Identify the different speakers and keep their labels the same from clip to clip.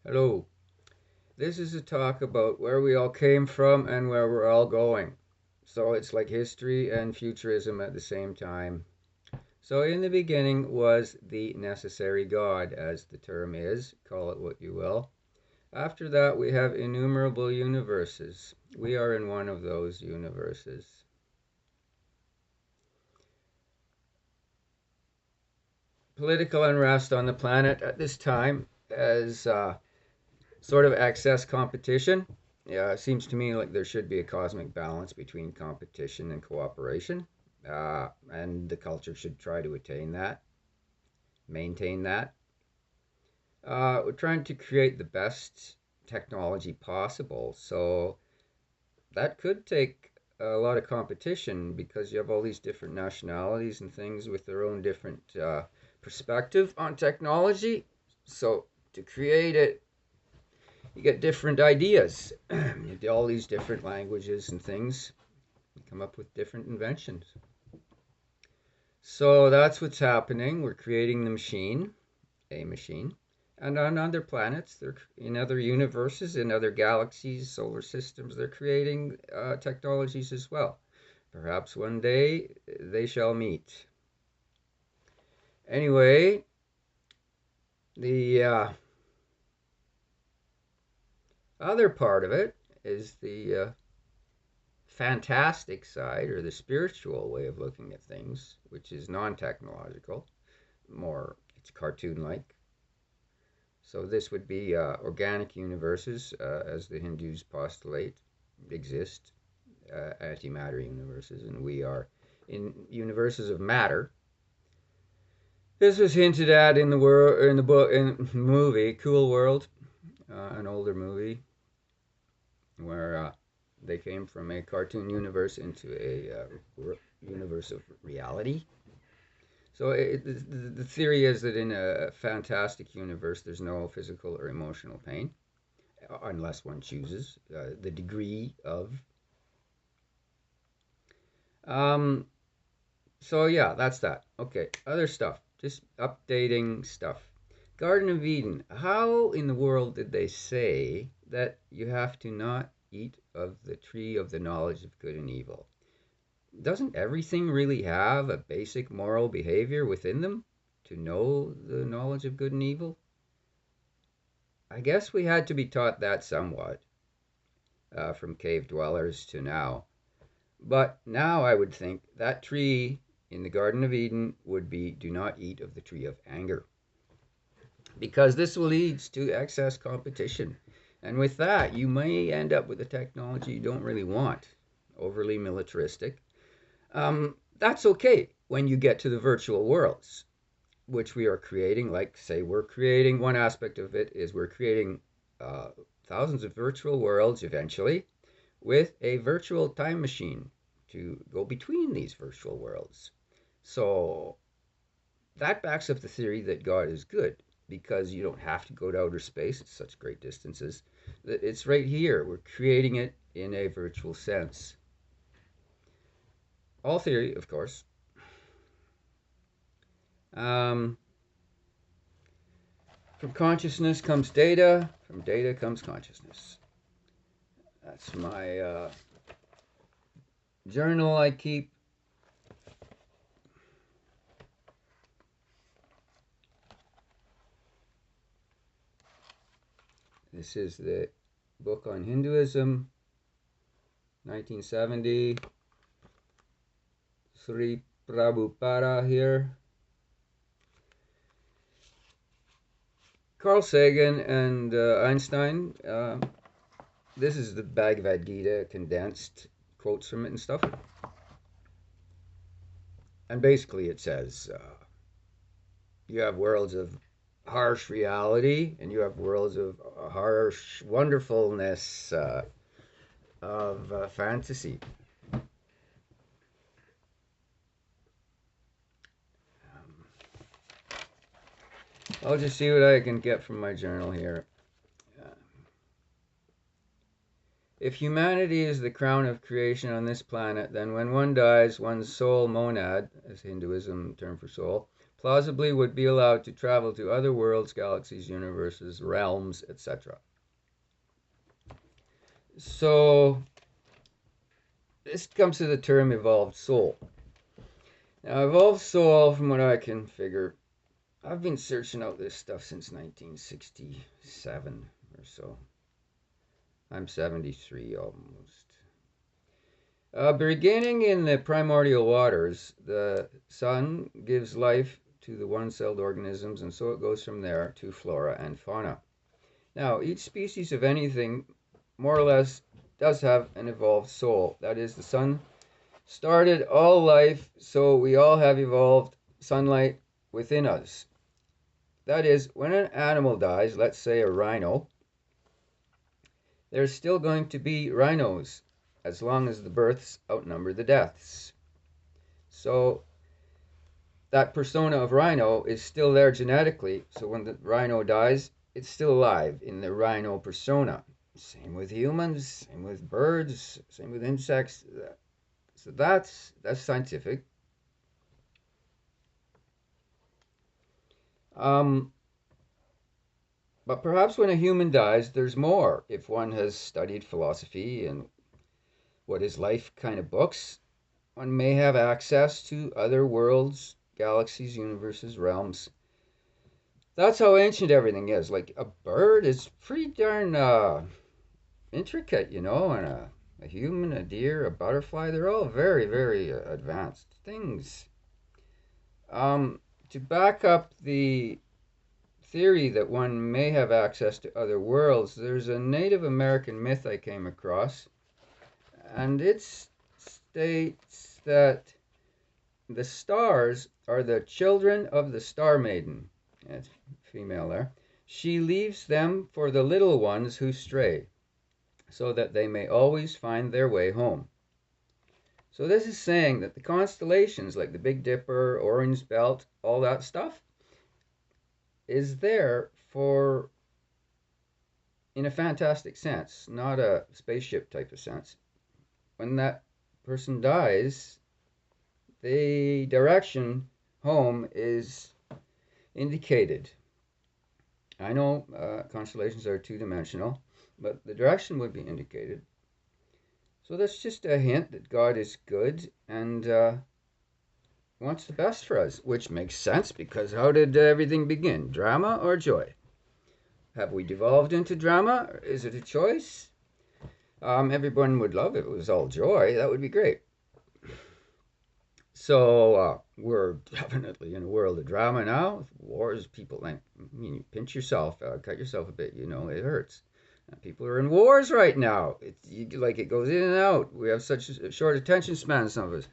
Speaker 1: Hello. This is a talk about where we all came from and where we're all going. So it's like history and futurism at the same time. So in the beginning was the necessary God, as the term is, call it what you will. After that, we have innumerable universes. We are in one of those universes. Political unrest on the planet at this time as sort of excess competition. Yeah, it seems to me like there should be a cosmic balance between competition and cooperation, and the culture should try to attain that, maintain that. We're trying to create the best technology possible, so that could take a lot of competition because you have all these different nationalities and things with their own different perspective on technology. So to create it, you get different ideas. You get all these different languages and things. You come up with different inventions. So that's what's happening. We're creating the machine, a machine. And on other planets, they're in other universes, in other galaxies, solar systems, they're creating technologies as well. Perhaps one day they shall meet. Anyway, the other part of it is the fantastic side or the spiritual way of looking at things, which is non technological, more it's cartoon like. So this would be organic universes, as the Hindus postulate, exist, antimatter universes, and we are in universes of matter. This was hinted at in the book, in the movie Cool World, an older movie where they came from a cartoon universe into a universe of reality. So the theory is that in a fantastic universe, there's no physical or emotional pain, unless one chooses the degree of. Um, so yeah, that's that. Okay, other stuff, just updating stuff. Garden of Eden. How in the world did they say that you have to not eat of the tree of the knowledge of good and evil? Doesn't everything really have a basic moral behavior within them to know the knowledge of good and evil? I guess we had to be taught that somewhat from cave dwellers to now. But now I would think that tree in the Garden of Eden would be do not eat of the tree of anger, because this leads to excess competition. And with that, you may end up with a technology you don't really want, overly militaristic. That's okay when you get to the virtual worlds, which we are creating. Like, say, we're creating one aspect of it is we're creating uh, thousands of virtual worlds eventually with a virtual time machine to go between these virtual worlds. So that backs up the theory that God is good because you don't have to go to outer space at such great distances. That it's right here. We're creating it in a virtual sense. All theory, of course. Um, from consciousness comes data. From data comes consciousness. That's my journal I keep. This is the book on Hinduism, 1970. Sri Prabhupada here. Carl Sagan and Einstein. This is the Bhagavad Gita condensed quotes from it and stuff. And basically, it says you have worlds of harsh reality and you have worlds of harsh wonderfulness of fantasy. I'll just see what I can get from my journal here. If humanity is the crown of creation on this planet, then when one dies, one's soul monad, as Hinduism term for soul, plausibly would be allowed to travel to other worlds, galaxies, universes, realms, etc. So this comes to the term evolved soul. Now, evolved soul, from what I can figure, I've been searching out this stuff since 1967 or so. I'm 73 almost. Beginning in the primordial waters, the sun gives life to the one-celled organisms, and so it goes from there to flora and fauna. Now, each species of anything, more or less, does have an evolved soul. That is, the sun started all life, so we all have evolved sunlight within us. That is, when an animal dies, let's say a rhino, there's still going to be rhinos as long as the births outnumber the deaths. So that persona of rhino is still there genetically. So when the rhino dies, it's still alive in the rhino persona. Same with humans, same with birds, same with insects. So that's scientific. But perhaps when a human dies, there's more. If one has studied philosophy and what is life kind of books, one may have access to other worlds, galaxies, universes, realms. That's how ancient everything is. Like a bird is pretty darn intricate, and a human, a deer, a butterfly, they're all very, very advanced things. To back up the theory that one may have access to other worlds, there's a Native American myth I came across, and it states that the stars are the children of the Star Maiden. That's female there. She leaves them for the little ones who stray, so that they may always find their way home. So this is saying that the constellations like the Big Dipper, Orange Belt, all that stuff is there for, in a fantastic sense, not a spaceship type of sense. When that person dies, the direction home is indicated. I know constellations are two-dimensional, but the direction would be indicated. So that's just a hint that God is good and wants the best for us, which makes sense because how did everything begin? Drama or joy? Have we devolved into drama? Is it a choice? Everyone would love it if it was all joy. That would be great. So we're definitely in a world of drama now. With wars, people like, you pinch yourself, cut yourself a bit. It hurts. People are in wars right now. It goes in and out. We have such a short attention span, some of us.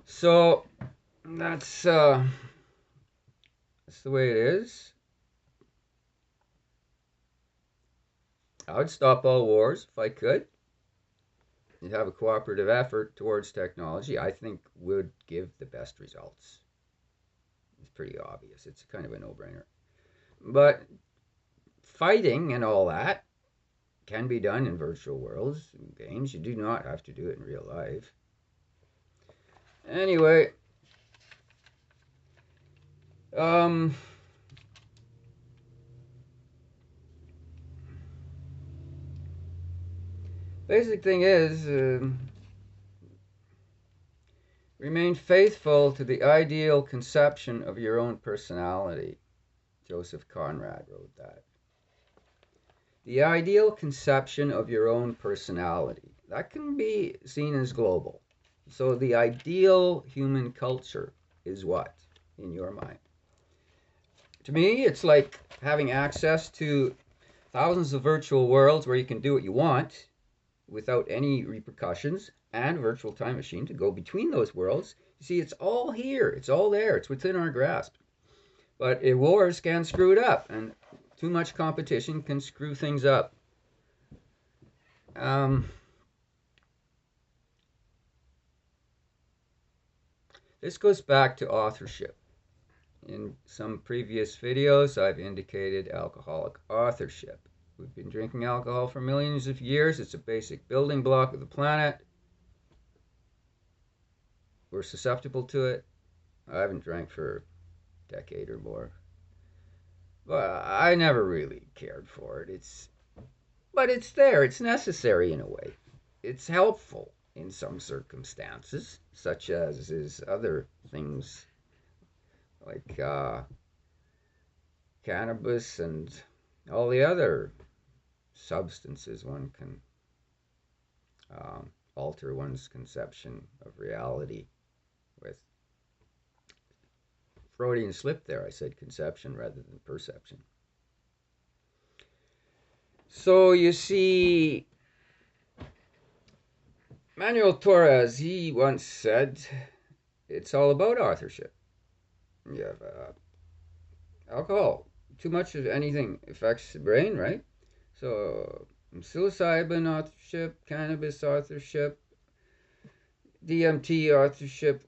Speaker 1: So that's the way it is. I would stop all wars if I could. And have a cooperative effort towards technology, I think would give the best results. It's pretty obvious. It's kind of a no-brainer. But fighting and all that can be done in virtual worlds and games. You do not have to do it in real life. Anyway, basic thing is remain faithful to the ideal conception of your own personality. Joseph Conrad wrote that. The ideal conception of your own personality. That can be seen as global. So the ideal human culture is what in your mind? To me, it's like having access to thousands of virtual worlds where you can do what you want without any repercussions, and a virtual time machine to go between those worlds. You see, it's all here. It's all there. It's within our grasp. But wars can screw it up, and too much competition can screw things up. This goes back to authorship. In some previous videos, I've indicated alcoholic authorship. We've been drinking alcohol for millions of years. It's a basic building block of the planet. We're susceptible to it. I haven't drank for decade or more. But I never really cared for it. But it's there. It's necessary in a way. It's helpful in some circumstances, such as is other things like cannabis and all the other substances one can alter one's conception of reality with. Freudian slip there. I said conception rather than perception. So you see, Manuel Torres, he once said, it's all about authorship. You have alcohol. Too much of anything affects the brain, right? So psilocybin authorship, cannabis authorship, DMT authorship,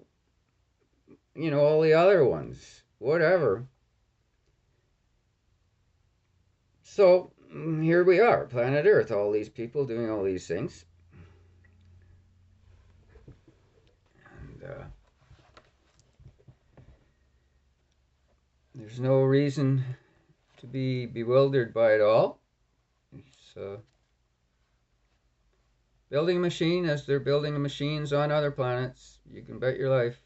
Speaker 1: all the other ones, whatever. So here we are, planet Earth, all these people doing all these things. And there's no reason to be bewildered by it all. It's building a machine as they're building machines on other planets. You can bet your life.